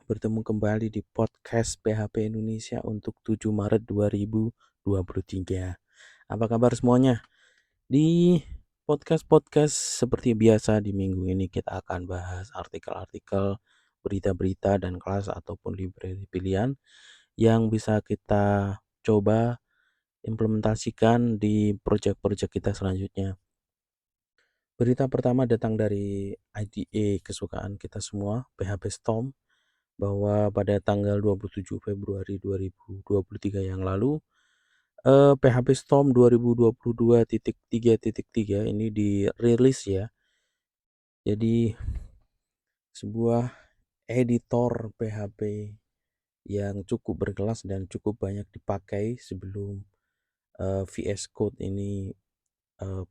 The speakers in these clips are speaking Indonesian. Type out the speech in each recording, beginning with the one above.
bertemu kembali di podcast PHP Indonesia untuk 7 Maret 2023. Apa kabar semuanya? Di podcast-podcast seperti biasa di minggu ini kita akan bahas artikel-artikel, berita-berita, dan kelas ataupun library pilihan yang bisa kita coba implementasikan di proyek-proyek kita selanjutnya. Berita pertama datang dari IDE kesukaan kita semua, PHP Storm, bahwa pada tanggal 27 Februari 2023 yang lalu, PHP Storm 2022.3.3 ini dirilis ya. Jadi sebuah editor PHP yang cukup berkelas dan cukup banyak dipakai sebelum VS Code ini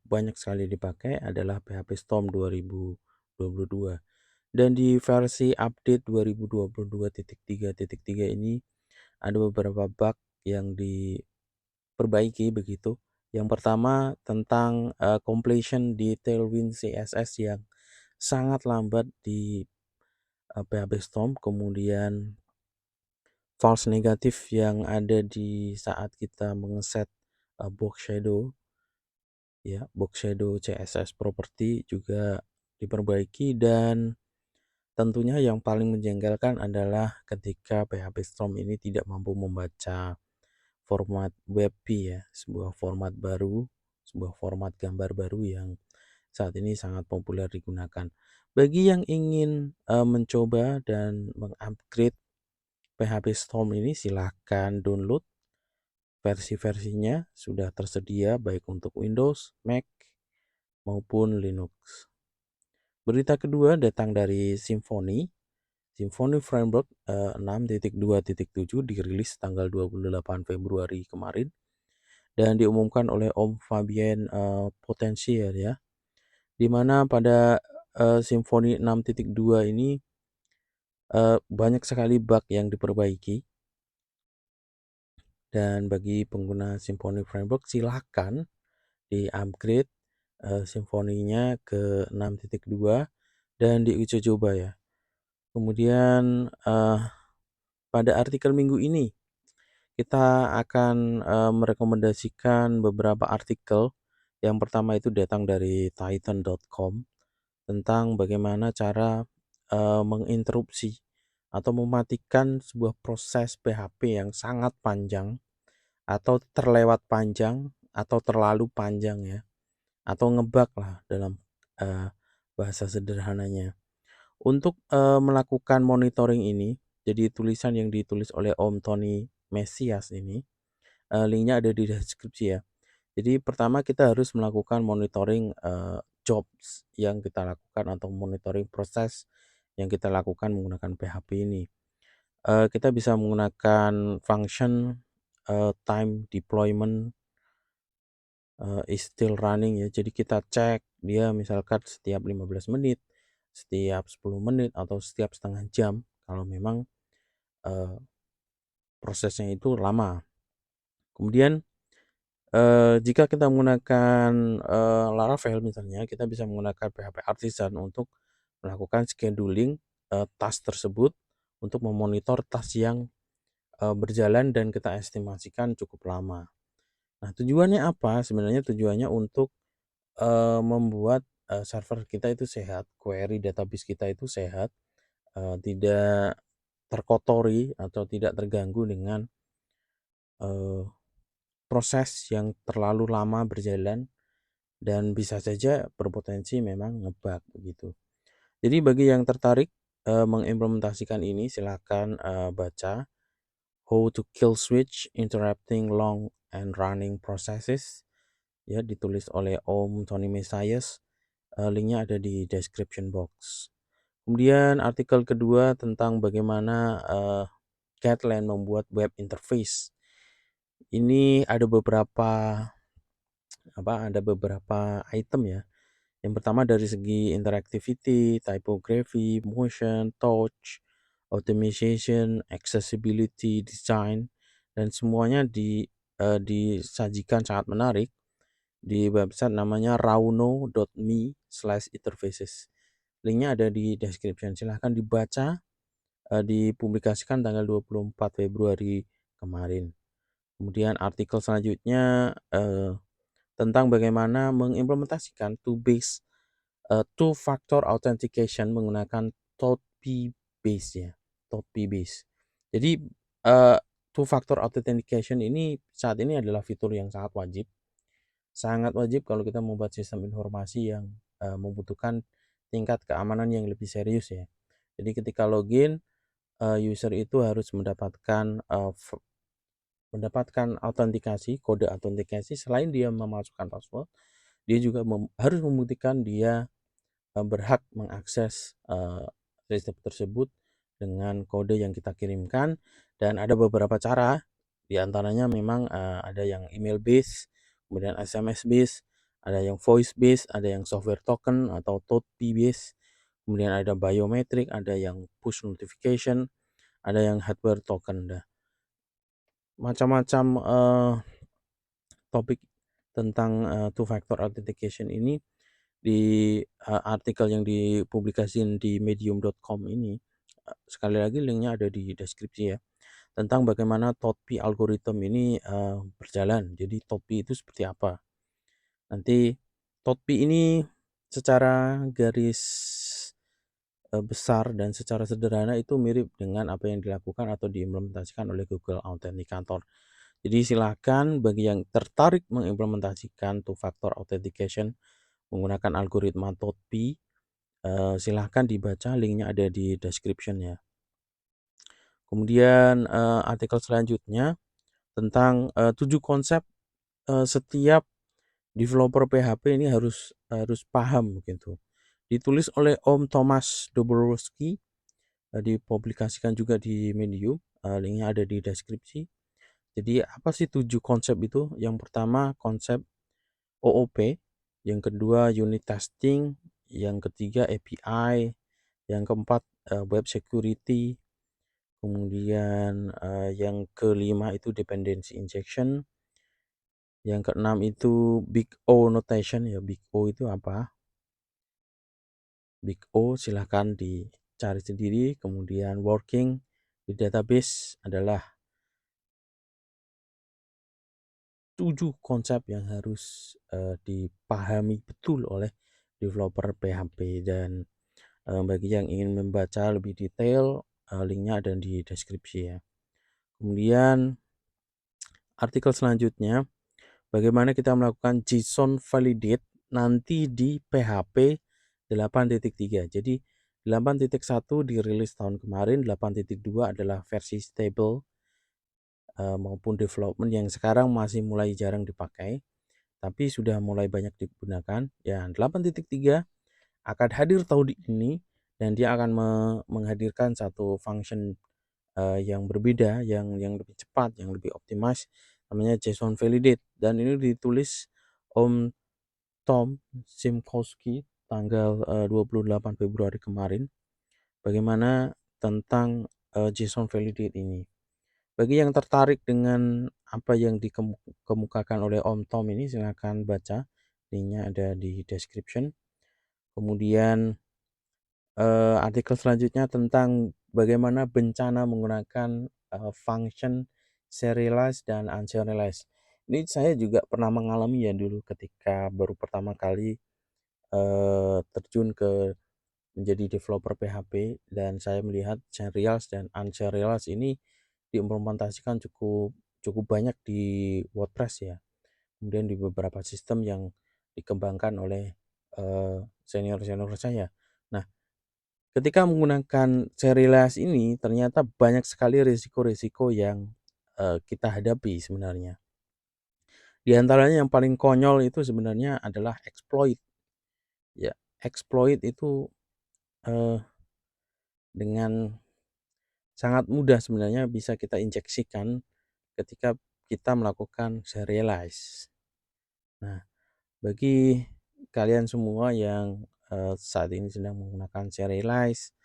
banyak sekali dipakai adalah PHP Storm 2022. Dan di versi update 2022.3.3 ini ada beberapa bug yang diperbaiki begitu. Yang pertama tentang completion di Tailwind CSS yang sangat lambat di PHP Storm. Kemudian false negatif yang ada di saat kita mengeset box shadow ya, box shadow CSS property juga diperbaiki. Dan tentunya yang paling menjengkelkan adalah ketika PHP Storm ini tidak mampu membaca format WebP ya, sebuah format baru, sebuah format gambar baru yang saat ini sangat populer digunakan. Bagi yang ingin mencoba dan mengupgrade PHP Storm ini, silahkan download versi-versinya, sudah tersedia baik untuk Windows, Mac, maupun Linux. Berita kedua datang dari Symfony Framework 6.2.7 dirilis tanggal 28 Februari kemarin dan diumumkan oleh Om Fabien Potensier ya, di mana pada Symfony 6.2 ini banyak sekali bug yang diperbaiki. Dan bagi pengguna Symfony Framework silahkan di-upgrade Symfony-nya ke 6.2 dan diuji coba ya. Kemudian pada artikel minggu ini kita akan merekomendasikan beberapa artikel. Yang pertama itu datang dari titan.com tentang bagaimana cara menginterupsi atau mematikan sebuah proses PHP yang sangat panjang atau terlewat panjang atau terlalu panjang ya, atau ngebug lah dalam bahasa sederhananya. Untuk melakukan monitoring ini, jadi tulisan yang ditulis oleh Om Tony Mesias ini, linknya ada di deskripsi ya. Jadi pertama kita harus melakukan monitoring jobs yang kita lakukan atau monitoring proses yang kita lakukan menggunakan PHP ini. Kita bisa menggunakan function time deployment is still running ya. Jadi kita cek dia misalkan setiap 15 menit, setiap 10 menit, atau setiap setengah jam kalau memang prosesnya itu lama. Kemudian jika kita menggunakan Laravel misalnya, kita bisa menggunakan PHP Artisan untuk melakukan scheduling task tersebut untuk memonitor task yang berjalan dan kita estimasikan cukup lama. Nah, tujuannya apa? Sebenarnya tujuannya untuk membuat server kita itu sehat, query database kita itu sehat, tidak terkotori atau tidak terganggu dengan proses yang terlalu lama berjalan dan bisa saja berpotensi memang ngebug begitu. Jadi bagi yang tertarik mengimplementasikan ini, silakan baca How to Kill Switch Interrupting Long and Running Processes ya, ditulis oleh Om Tony Mesias. Linknya ada di description box. Kemudian artikel kedua tentang bagaimana Gatland membuat web interface. Ini ada beberapa item ya. Yang pertama dari segi interactivity, typography, motion, touch, automation, accessibility, design, dan semuanya disajikan sangat menarik di website namanya rauno.me/interfaces. Linknya ada di description, silahkan dibaca dipublikasikan tanggal 24 Februari kemarin. Kemudian artikel selanjutnya tentang bagaimana mengimplementasikan two factor authentication menggunakan TOTP base ya, TOTP base. Jadi two factor authentication ini saat ini adalah fitur yang sangat wajib kalau kita membuat sistem informasi yang membutuhkan tingkat keamanan yang lebih serius ya. Jadi ketika login, user itu harus mendapatkan autentikasi, kode autentikasi. Selain dia memasukkan password, dia juga harus membuktikan dia berhak mengakses sistem tersebut dengan kode yang kita kirimkan. Dan ada beberapa cara, diantaranya memang ada yang email based, kemudian SMS based, ada yang voice based, ada yang software token atau TOTP based, kemudian ada biometric, ada yang push notification, ada yang hardware token. Macam-macam topik tentang two factor authentication ini di artikel yang dipublikasikan di medium.com ini. Sekali lagi linknya ada di deskripsi ya, tentang bagaimana TOTP algorithm ini berjalan. Jadi TOTP itu seperti apa? Nanti TOTP ini secara garis besar dan secara sederhana itu mirip dengan apa yang dilakukan atau diimplementasikan oleh Google Authenticator. Jadi silakan bagi yang tertarik mengimplementasikan two factor authentication menggunakan algoritma TOTP, silahkan dibaca, linknya ada di description ya. Kemudian artikel selanjutnya tentang 7 konsep setiap developer PHP ini harus paham gitu. Ditulis oleh Om Thomas Dobrovolsky, dipublikasikan juga di Medium, linknya ada di deskripsi. Jadi apa sih 7 konsep itu? Yang pertama konsep OOP, yang kedua unit testing, yang ketiga API, yang keempat web security, kemudian yang kelima itu dependency injection, yang keenam itu Big O notation ya. Big O itu apa? Big O silahkan dicari sendiri. Kemudian working with database adalah 7 konsep yang harus dipahami betul oleh developer PHP. Dan bagi yang ingin membaca lebih detail, linknya ada di deskripsi ya. Kemudian artikel selanjutnya, bagaimana kita melakukan JSON validate nanti di PHP 8.3. Jadi 8.1 dirilis tahun kemarin, 8.2 adalah versi stable maupun development yang sekarang masih mulai jarang dipakai, tapi sudah mulai banyak digunakan. Ya, 8.3 akan hadir tahun ini dan dia akan menghadirkan satu function yang berbeda, yang lebih cepat, yang lebih optimize, namanya JSON validate. Dan ini ditulis Om Tom Simkowski tanggal 28 Februari kemarin. Bagaimana tentang JSON validate ini? Bagi yang tertarik dengan apa yang dikemukakan oleh Om Tom ini, silakan baca, linknya ada di description. Kemudian artikel selanjutnya tentang bagaimana bencana menggunakan function serialize dan unserialize. Ini saya juga pernah mengalami ya dulu ketika baru pertama kali terjun ke menjadi developer PHP, dan saya melihat serialize dan unserialize ini diimplementasikan cukup banyak di WordPress ya. Kemudian di beberapa sistem yang dikembangkan oleh senior-senior saya. Nah, ketika menggunakan serialize ini ternyata banyak sekali risiko-risiko yang kita hadapi sebenarnya. Di antaranya yang paling konyol itu sebenarnya adalah exploit. Ya, exploit itu dengan sangat mudah sebenarnya bisa kita injeksikan ketika kita melakukan serialize. Nah, bagi kalian semua yang saat ini sedang menggunakan serialize,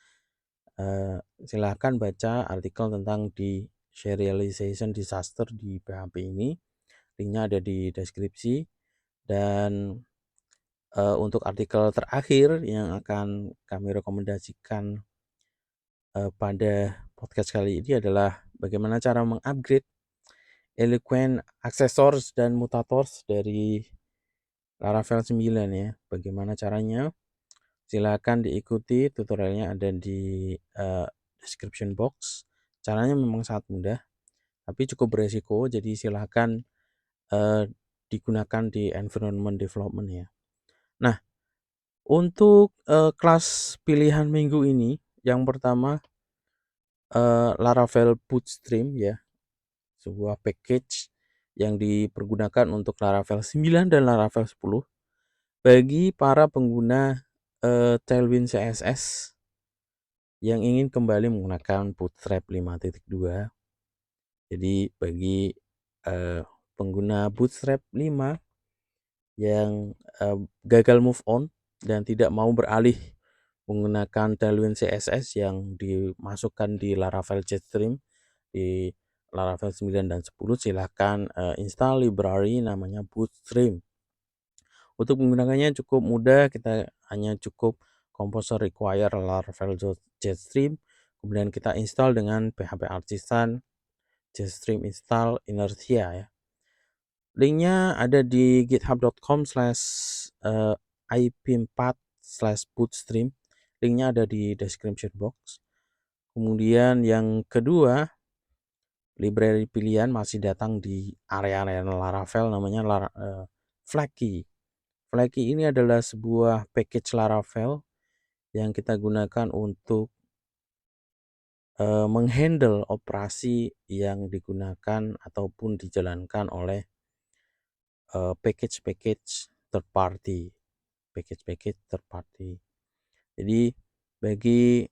silahkan baca artikel tentang di serialization disaster di PHP ini, linknya ada di deskripsi. Dan untuk artikel terakhir yang akan kami rekomendasikan pada podcast kali ini adalah bagaimana cara mengupgrade Eloquent Accessors dan Mutators dari Laravel 9 ya. Bagaimana caranya? Silakan diikuti, tutorialnya ada di description box. Caranya memang sangat mudah, tapi cukup beresiko, jadi silakan digunakan di environment development ya. Nah, untuk kelas pilihan minggu ini, yang pertama Laravel Bootstream ya, sebuah package yang dipergunakan untuk Laravel 9 dan Laravel 10 bagi para pengguna Tailwind CSS yang ingin kembali menggunakan Bootstrap 5.2. Jadi bagi pengguna Bootstrap 5 yang gagal move on dan tidak mau beralih menggunakan Tailwind CSS yang dimasukkan di Laravel Jetstream di Laravel 9 dan 10, silahkan install library namanya Bootstream. Untuk menggunakannya cukup mudah, kita hanya cukup composer require Laravel Jetstream, kemudian kita install dengan PHP Artisan Jetstream install inertia ya. Linknya ada di github.com/ip4/bootstream. Linknya ada di description box. Kemudian yang kedua, library pilihan masih datang di area Laravel namanya Flaky. Flaky ini adalah sebuah package Laravel yang kita gunakan untuk menghandle operasi yang digunakan ataupun dijalankan oleh package third party. Jadi bagi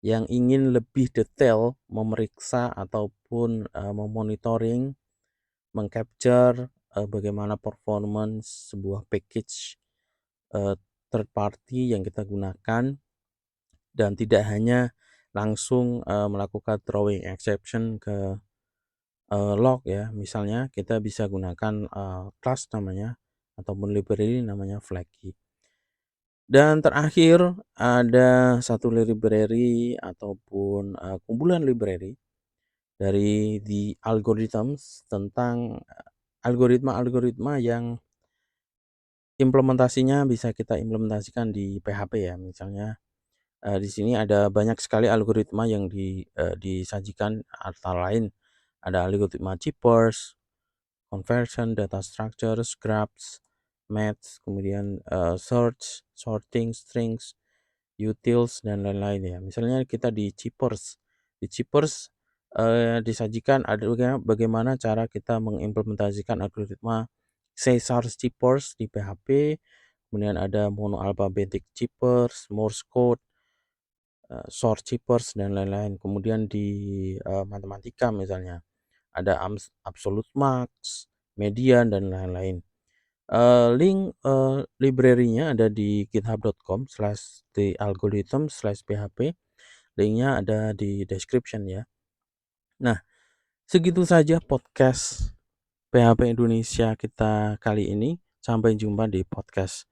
yang ingin lebih detail memeriksa ataupun memonitoring, mengcapture bagaimana performance sebuah package third party yang kita gunakan, dan tidak hanya langsung melakukan throwing exception ke log ya, misalnya kita bisa gunakan class namanya ataupun library namanya Flaky. Dan terakhir ada satu library ataupun kumpulan library dari The Algorithms tentang algoritma-algoritma yang implementasinya bisa kita implementasikan di PHP ya. Misalnya di sini ada banyak sekali algoritma yang disajikan, antara lain ada algoritma Chippers, conversion, data structures, grabs, math, kemudian search, sorting, strings, utils, dan lain-lain ya. Misalnya kita di Chippers. Di Chippers disajikan ada bagaimana cara kita mengimplementasikan algoritma Caesar Chippers di PHP, kemudian ada monoalphabetic Chippers, Morse code, sort Chippers, dan lain-lain. Kemudian di matematika misalnya ada absolute max, median, dan lain-lain. Link library-nya ada di github.com/thealgorithm/php. Linknya ada di description ya. Nah, segitu saja podcast PHP Indonesia kita kali ini. Sampai jumpa di podcast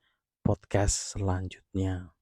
selanjutnya.